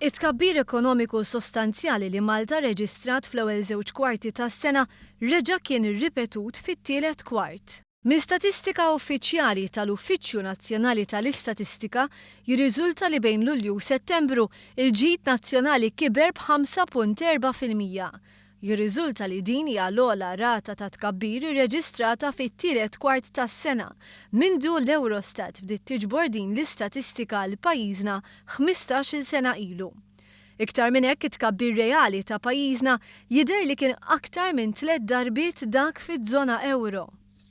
It-tkabbir ekonomiku sostanzjali li Malta reġistrat fl-ewwel żewġ kwarti tas-sena reġa' kien irripetut fit-tielet kwart. Min statistika uffiċjali tal-Uffiċċju Nazzjonali tal-Istatistika jirriżulta li bejn Lulju u Settembru il-ġid nazzjonali kiber b'5.4%. Jirriżulta li din hija l-ogħla rata ta' tkabbir irreġistrata fit-tielet kwart tas-sena mindu l-Eurostat bdiet tiġbor din l-istatistika għal pajjiżna 15-il sena ilu. Iktar minn hekk it-tkabbir reali ta' pajjiżna jidher li kien aktar minn 3 darbiet dak fiż-żona euro.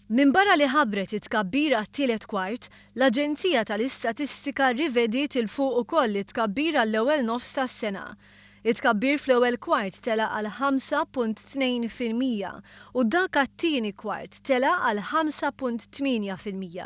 Minbarra li ħabbret it-tkabbir għat-tielet kwart, l-Aġenzija tal-Istatistika rivediet il fuq ukoll it-tkabbir għall-ewwel nofs tas-sena. It-tkabbir fl-ewwel kwart tela għal 5.2% u dak għat-tieni kwart tela għal 5.8%.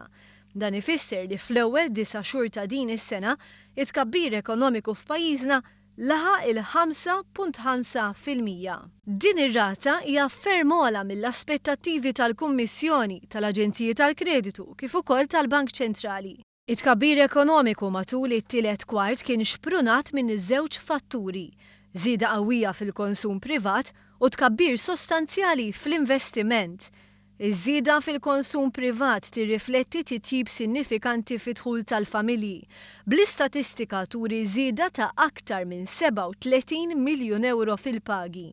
Dan ifisser li fl-ewwel 9 xhur ta' din is-sena it-tkabbir ekonomiku f'pajjiżna laħaq il-5.5%. Din ir-rata hija ferm ogħla mill-aspettattivi tal-Kummissjoni, tal-Aġenziji tal-Kreditu kif ukoll tal-Bank Ċentrali. It-tkabbir ekonomiku matul it-tielet kwart kien xprunat minn iż-żewġ fatturi, żieda qawwija fil-konsum privat u tkabbir sostanzjali fl-investiment. Iż-żieda fil-konsum privat tirrifletti titjib sinifikanti fid-dħul tal-familji, bl-istatistika turi żieda ta' aktar minn 37 miljun euro fil-pagi.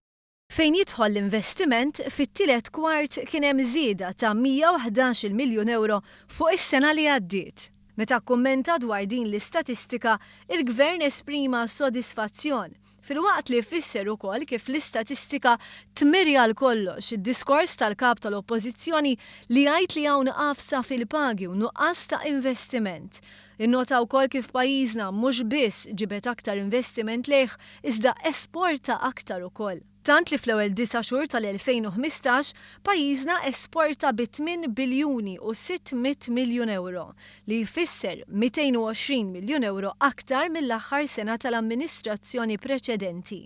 Fejn jidħol l-investiment, fit-tielet kwart kien hemm żieda ta' 111 miljun euro fuq is-sena li għaddiet. Meta kkummenta dwar din l-istatistika, il-Gvern esprima sodisfazzjon fil-waqt li jfisser ukoll kif l-istatistika tmirja l-kollox id-diskors tal-kap tal-Oppożizzjoni li jgħid li hawn qafsa fil-pagi u nuqqas ta' investiment. Innota wkoll kif pajjiżna mhux biss ġibet aktar investiment lejh iżda esporta aktar ukoll. Tant li fl-ewwel 9 xhur tal-2015 pajjiżna esporta b'8 biljuni u 600 miljun euro li jfisser 220 miljun euro aktar mill-aħħar sena tal-amministrazzjoni preċedenti.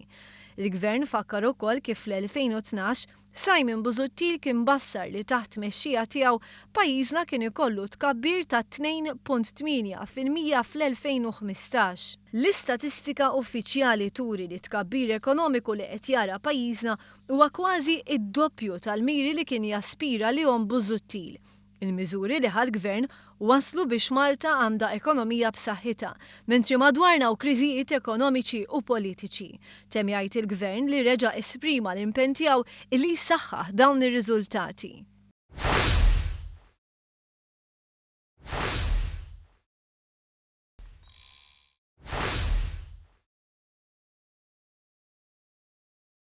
Il-Gvern fakkar ukoll kif fl-2012 Simon Busuttil kien bassar li taħt mexxija tiegħu pajjiżna kien ikollu tkabbir ta' 2.8% fl-2015. L-istatistika uffiċjali turi li tkabbir ekonomiku li qed jara pajjiżna huwa kważi id-doppju tal-miri li kien jaspira lihom Busuttil. Il-miżuri li ħal-Gvern waslu biex Malta għandha ekonomija b'saħħitha, mentri madwarna u kriżijiet ekonomiċi u politiċi. Temm jgħid il-Gvern li reġa' esprima l-impenn tiegħu li jsaħħaħ dawn ir-riżultati.